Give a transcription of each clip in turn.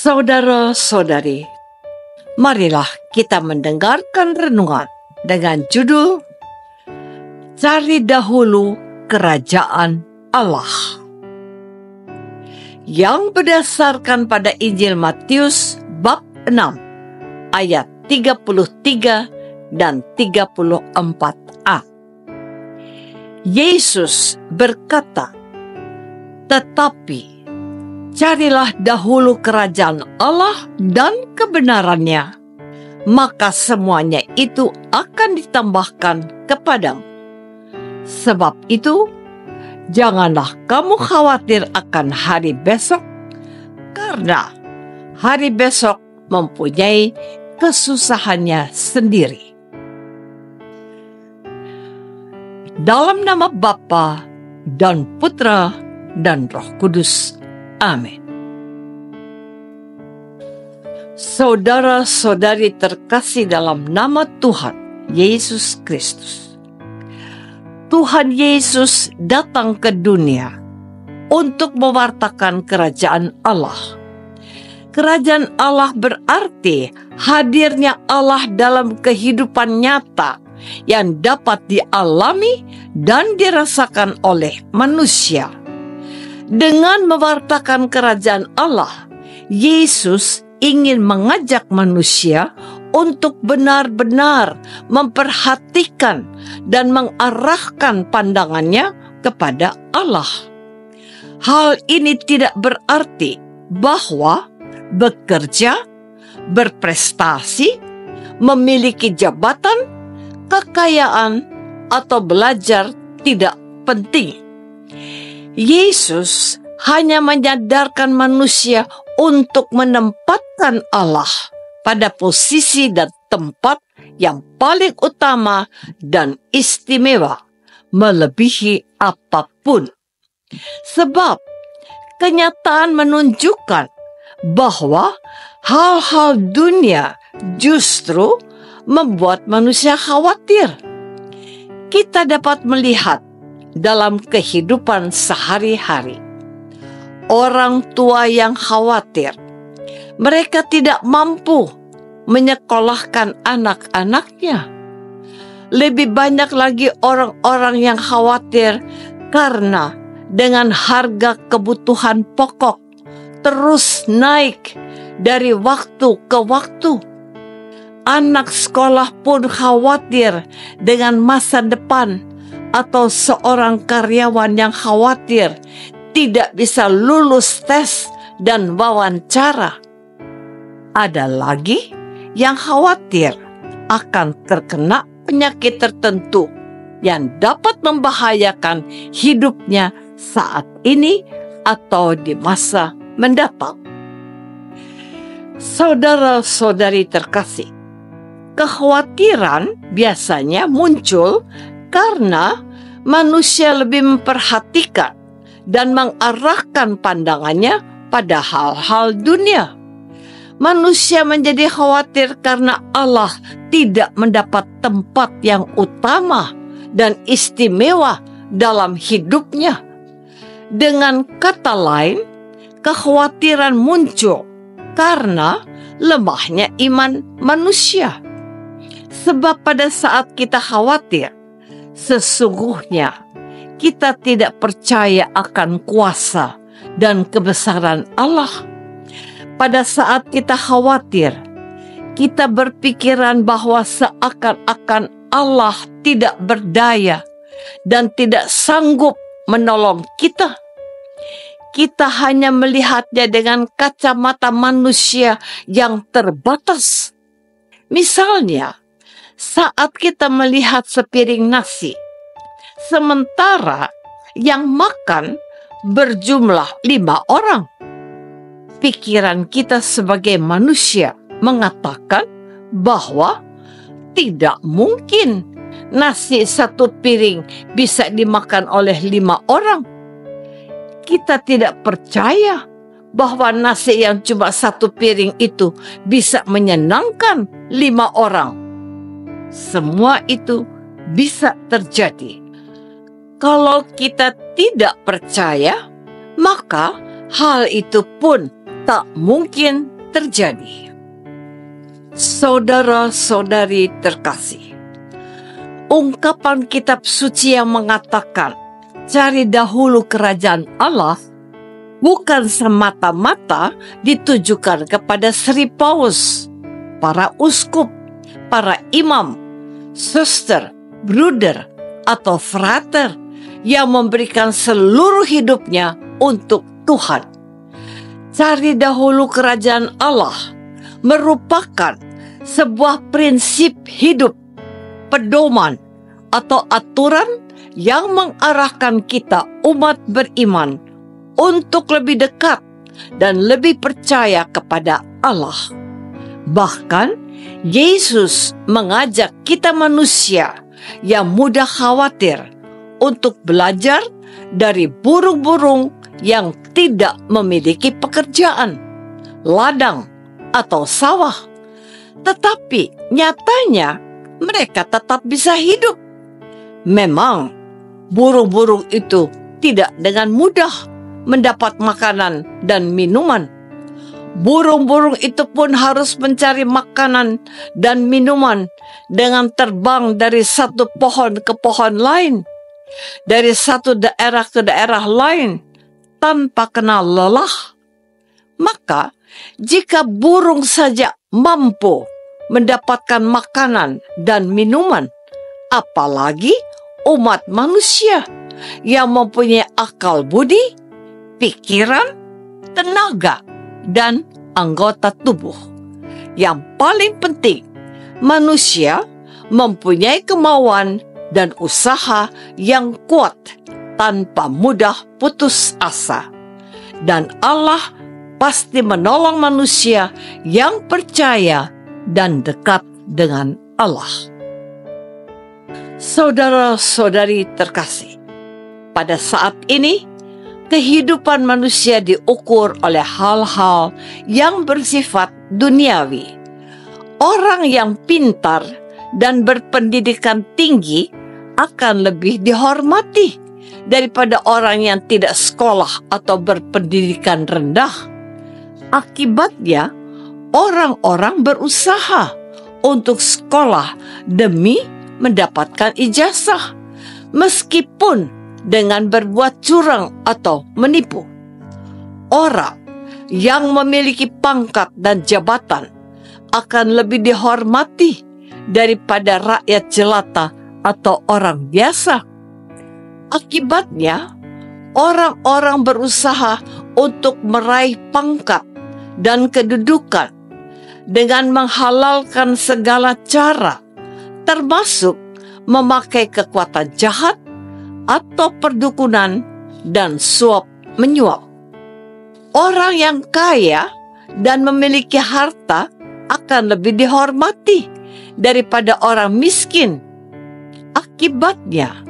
Saudara-saudari, marilah kita mendengarkan renungan dengan judul Cari Dahulu Kerajaan Allah, yang berdasarkan pada Injil Matius bab 6 ayat 33 dan 34a. Yesus berkata, "Tetapi carilah dahulu kerajaan Allah dan kebenarannya, maka semuanya itu akan ditambahkan kepadamu. Sebab itu, janganlah kamu khawatir akan hari besok, karena hari besok mempunyai kesusahannya sendiri." Dalam nama Bapa dan Putra dan Roh Kudus. Amin. Saudara-saudari terkasih dalam nama Tuhan Yesus Kristus, Tuhan Yesus datang ke dunia untuk mewartakan kerajaan Allah. Kerajaan Allah berarti hadirnya Allah dalam kehidupan nyata yang dapat dialami dan dirasakan oleh manusia. Dengan mewartakan kerajaan Allah, Yesus ingin mengajak manusia untuk benar-benar memperhatikan dan mengarahkan pandangannya kepada Allah. Hal ini tidak berarti bahwa bekerja, berprestasi, memiliki jabatan, kekayaan, atau belajar tidak penting. Yesus hanya menyadarkan manusia untuk menempatkan Allah pada posisi dan tempat yang paling utama dan istimewa, melebihi apapun. Sebab kenyataan menunjukkan bahwa hal-hal dunia justru membuat manusia khawatir. Kita dapat melihat dalam kehidupan sehari-hari orang tua yang khawatir mereka tidak mampu menyekolahkan anak-anaknya. Lebih banyak lagi orang-orang yang khawatir karena dengan harga kebutuhan pokok terus naik dari waktu ke waktu. Anak sekolah pun khawatir dengan masa depan, atau seorang karyawan yang khawatir tidak bisa lulus tes dan wawancara. Ada lagi yang khawatir akan terkena penyakit tertentu yang dapat membahayakan hidupnya saat ini atau di masa mendatang. Saudara-saudari terkasih, kekhawatiran biasanya muncul karena manusia lebih memperhatikan dan mengarahkan pandangannya pada hal-hal dunia. Manusia menjadi khawatir karena Allah tidak mendapat tempat yang utama dan istimewa dalam hidupnya. Dengan kata lain, kekhawatiran muncul karena lemahnya iman manusia. Sebab pada saat kita khawatir, sesungguhnya kita tidak percaya akan kuasa dan kebesaran Allah. Pada saat kita khawatir, kita berpikiran bahwa seakan-akan Allah tidak berdaya dan tidak sanggup menolong kita. Kita hanya melihatnya dengan kacamata manusia yang terbatas. Misalnya, saat kita melihat sepiring nasi, sementara yang makan berjumlah 5 orang. Pikiran kita sebagai manusia mengatakan bahwa tidak mungkin nasi satu piring bisa dimakan oleh 5 orang. Kita tidak percaya bahwa nasi yang cuma satu piring itu bisa menyenangkan 5 orang. Semua itu bisa terjadi. Kalau kita tidak percaya, maka hal itu pun tak mungkin terjadi. Saudara-saudari terkasih, ungkapan kitab suci yang mengatakan cari dahulu kerajaan Allah bukan semata-mata ditujukan kepada Sri Paus, para uskup, para imam, suster, bruder, atau frater yang memberikan seluruh hidupnya untuk Tuhan. Cari dahulu kerajaan Allah merupakan sebuah prinsip hidup, pedoman, atau aturan yang mengarahkan kita umat beriman untuk lebih dekat dan lebih percaya kepada Allah. Bahkan, Yesus mengajak kita manusia yang mudah khawatir untuk belajar dari burung-burung yang tidak memiliki pekerjaan, ladang, atau sawah. Tetapi nyatanya mereka tetap bisa hidup. Memang burung-burung itu tidak dengan mudah mendapat makanan dan minuman. Burung-burung itu pun harus mencari makanan dan minuman dengan terbang dari satu pohon ke pohon lain, dari satu daerah ke daerah lain, tanpa kenal lelah. Maka, jika burung saja mampu mendapatkan makanan dan minuman, apalagi umat manusia yang mempunyai akal budi, pikiran, tenaga, dan anggota tubuh. Yang paling penting, manusia mempunyai kemauan dan usaha yang kuat tanpa mudah putus asa. Dan Allah pasti menolong manusia yang percaya dan dekat dengan Allah. Saudara-saudari terkasih, pada saat ini kehidupan manusia diukur oleh hal-hal yang bersifat duniawi. Orang yang pintar dan berpendidikan tinggi akan lebih dihormati daripada orang yang tidak sekolah atau berpendidikan rendah. Akibatnya, orang-orang berusaha untuk sekolah demi mendapatkan ijazah, meskipun dengan berbuat curang atau menipu. Orang yang memiliki pangkat dan jabatan akan lebih dihormati daripada rakyat jelata atau orang biasa. Akibatnya, orang-orang berusaha untuk meraih pangkat dan kedudukan dengan menghalalkan segala cara, termasuk memakai kekuatan jahat atau perdukunan dan suap menyuap. Orang yang kaya dan memiliki harta akan lebih dihormati daripada orang miskin. Akibatnya,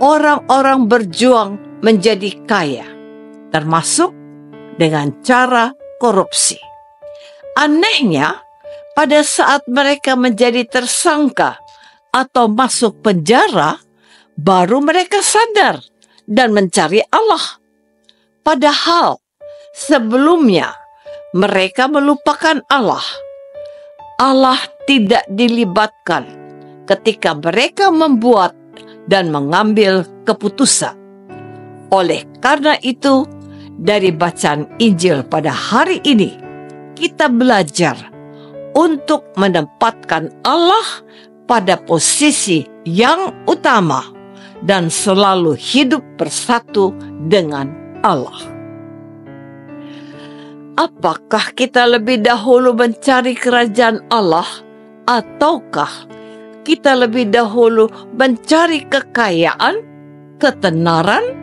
orang-orang berjuang menjadi kaya, termasuk dengan cara korupsi. Anehnya, pada saat mereka menjadi tersangka atau masuk penjara, baru mereka sadar dan mencari Allah. Padahal sebelumnya mereka melupakan Allah. Allah tidak dilibatkan ketika mereka membuat dan mengambil keputusan. Oleh karena itu, dari bacaan Injil pada hari ini, kita belajar untuk menempatkan Allah pada posisi yang utama dan selalu hidup bersatu dengan Allah. Apakah kita lebih dahulu mencari kerajaan Allah, ataukah kita lebih dahulu mencari kekayaan, ketenaran,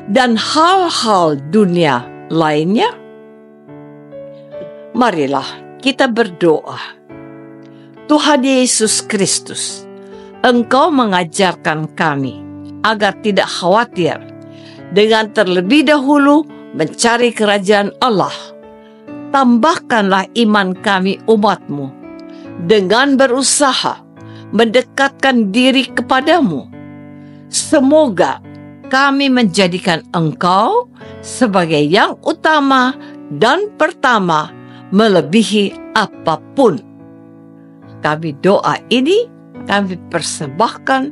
dan hal-hal dunia lainnya? Marilah kita berdoa. Tuhan Yesus Kristus, Engkau mengajarkan kami agar tidak khawatir dengan terlebih dahulu mencari kerajaan Allah. Tambahkanlah iman kami umat-Mu dengan berusaha mendekatkan diri kepadamu. Semoga kami menjadikan Engkau sebagai yang utama dan pertama melebihi apapun. Kami doa ini kami persembahkan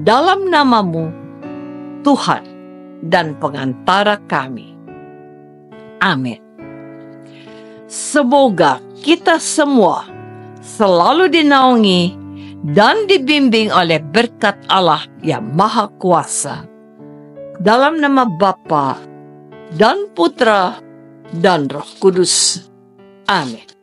dalam nama-Mu, Tuhan dan pengantara kami. Amin. Semoga kita semua selalu dinaungi dan dibimbing oleh berkat Allah yang Maha Kuasa. Dalam nama Bapa dan Putra dan Roh Kudus. Amin.